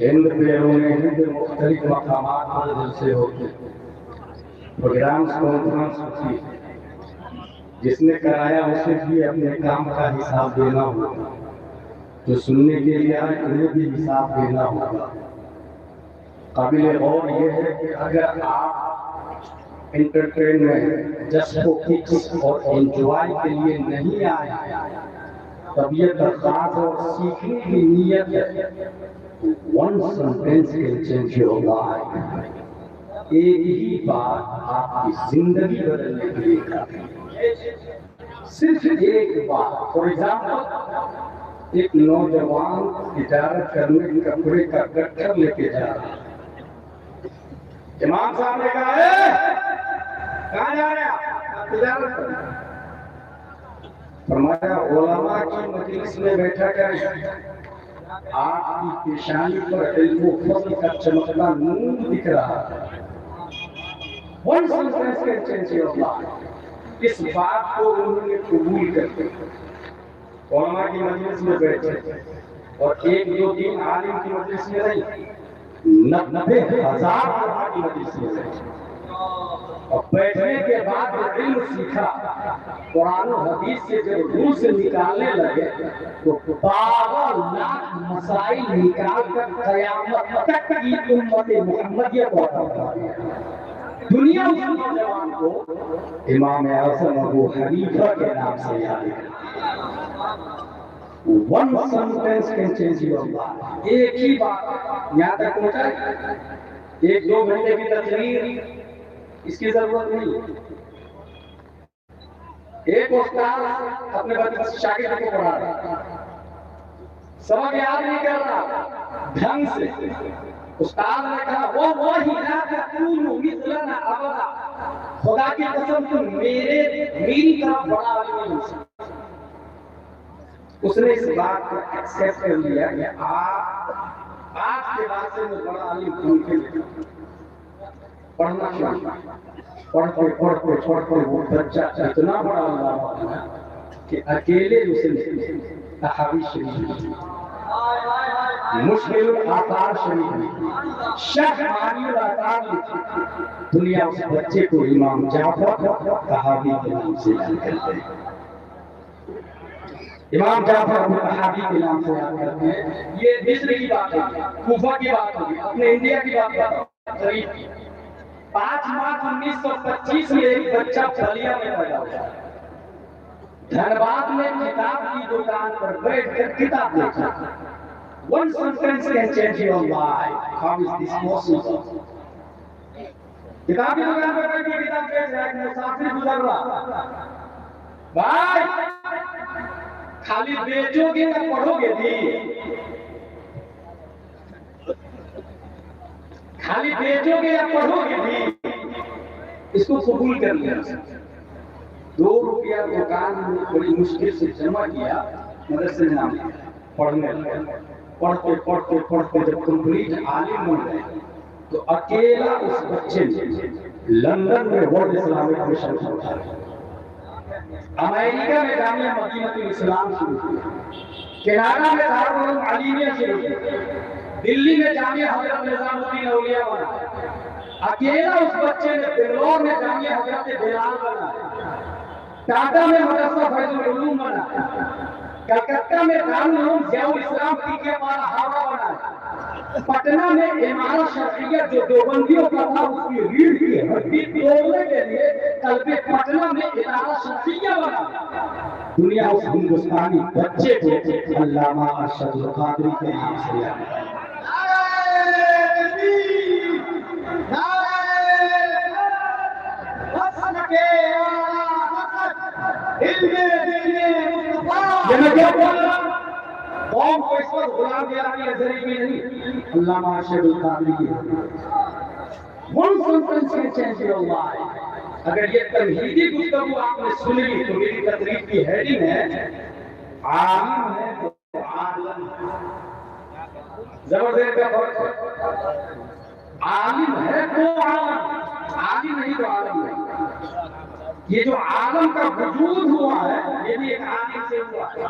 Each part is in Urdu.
ہند پیروں میں ہند مختلف مقامات پر جلسے ہوتے پروگرامز کانفرنس ہوتی جس نے کرایا اسے بھی اپنے کام کا حساب دینا ہوگا جو سننے کے لیے آئے انہیں بھی حساب دینا ہوگا قابل غور یہ ہے کہ اگر آپ انٹرٹینمنٹ جسٹ فور ککس اور انجوائے کے لیے نہیں آئے طبیعت درخواست اور سیکھنے کی نیت ہے one sentence can change your life ایک ہی بات آپ کی زندگی بدلنے کے لیے کافی صرف ایک بات فار ایگزامپل ایک نوجوان تجارت کرنے کپڑے کا گٹر لے کے جا رہا امام صاحب نے کہا کہاں جا رہے آپ تجارت کرنے فرمایا علماء کی مجلس میں بیٹھا کریں آپ کی پیشانی پر علم و فضل کا چمکتا نور دکھ رہا ہے one sentence can change your life اس بات کو انہوں نے قبول کر لیا علماء کی مجلس میں بیٹھے اور ایک دو تین عالم کی مجلس میں نہیں 90,000 علماء کی مجلس میں بیٹھے اور بیٹھنے کے بعد علم سیکھا قرآن و حدیث سے جب روح سے نکالنے لگے تو 12 لاکھ مسائل نکال کر قیامت تک کی امت محمدیہ کو عطا فرمایا دنیا اس نوجوان کو امام اعظم ابو حنیفہ کے نام سے یاد کرتی one sentence can change your life ایک ہی بات یہاں تک پہنچا ایک دو گھنٹے کی تقریر اس کی ضرورت نہیں ایک استاد اپنے بچے شاگرد کو پڑھا رہا سبق یاد نہیں کر رہا ڈھنگ سے استاد نے کہا وہی لا تکونوا مثلنا ابدا خدا کی قسم تم میری طرح بڑا عالم نہیں ہو اس نے اس بات کو ایکسپٹ کر لیا کہ آپ آج کے بعد سے میں بڑا عالم بن کے پڑھنا شروع پڑھتے وہ بچہ اتنا بڑا ہوا کہ اکیلے اسے احادیث شریف مشکل آثار شریف شرح معانی الآثار لکھی دنیا اس بچے کو امام جعفر طحاوی کے نام سے یاد کرتے ہیں امام جعفر طحاوی کے نام سے یاد کرتے ہیں یہ مصر کی بات ہے کوفہ کی بات ہوگی اپنے انڈیا کی بات ہے شریف کی 5 مارچ 1925 میں ایک بچہ بلیا میں پیدا ہوا دھنباد میں کتاب کی دکان پر بیٹھ کر کتاب دیکھا one sentence can change your life how is this possible کتاب کی دکان پر بیٹھ کر کتاب دیکھ رہا ہے مسافر گزر رہا بھائی خالی بیچو گے یا پڑھو گے بھی خالی بیچو گے یا پڑھو گے بھی اس کو قبول کر لیا 2 روپیہ دکان میں بڑی مشکل سے جمع کیا مدرسے میں نام پڑھنے پڑھتے جب کمپلیٹ عالم بن گئے تو اکیلا اس بچے نے لندن میں ورلڈ اسلامک مشن کھولا امریکہ میں جامعہ مدینہ الاسلام شروع کیا کینیڈا میں دارالعلوم علیمیہ شروع کیا دلی میں جامعہ حضرت نظام الدین اولیاء بنا اکیلا اس بچے نے بنگلور میں جامعہ حضرت بلال بنا ٹاٹا میں مدرسہ فیض العلوم بنا کلکتہ میں دارالعلوم ضیاء الاسلام ٹیکے والا ہاورا بنا پٹنہ میں امارت شرعیہ جو دیوبندیوں کا تھا اس کی ریڑھ کی ہڈی توڑنے کے لیے قلب پٹنہ میں ادارہ شرعیہ بنا دنیا اس ہندوستانی بچے کو علامہ ارشد القادری کے نام سے یاد کرتی قوم کو اس وقت غلام دیا کی نظری میں نہیں علامہ ارشد القادری کی one sentence can change your life اگر یہ تمہیدی گفتگو آپ نے سنی تو میری تقریر کی ہیڈنگ ہے عالم ہے تو عالم زبردست کا فرق عالم ہے تو عالم نہیں تو عالم نہیں یہ جو عالم کا وجود ہوا ہے یہ بھی ایک عالم سے ہوا ہے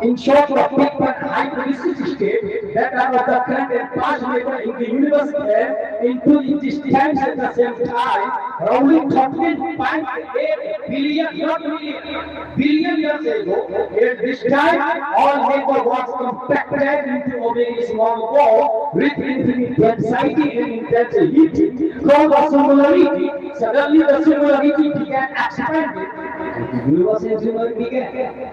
In short, the big but hypothesis state that are of the current and past matter in the universe came into existence at the same time, roughly 13.8 billion, not billion years ago. At this time, all matter was compacted into a very small ball with infinite density and intense heat called the singularity. Suddenly the singularity began expanding. The universe in singularity began.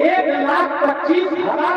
1,25,000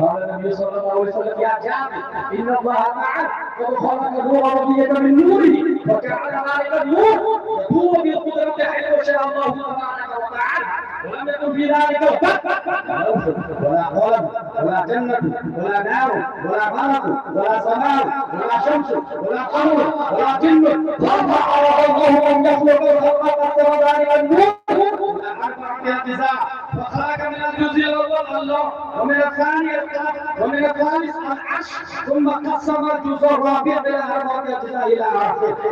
قال النبي صلى الله عليه وسلم يا جابر ان الله تعالى قد خلق نور ربية من نوره وجعل ذلك النور يقوم بالقدرة حيث شاء الله تبارك وتعالى، ولم يكن في ذلك ولا قلم ولا جنة ولا نار ولا غرق ولا سماء ولا شمس ولا قمر ولا جن، فما أراد الله أن يخلق الخلق قدر ذلك النور ولا أربعة أجزاء، فخلق من الجزء الأول الله ومن الثاني ومن الثالث العرش ثم قسم الجزء الرابع إلى أربعة أجزاء إلى آخره।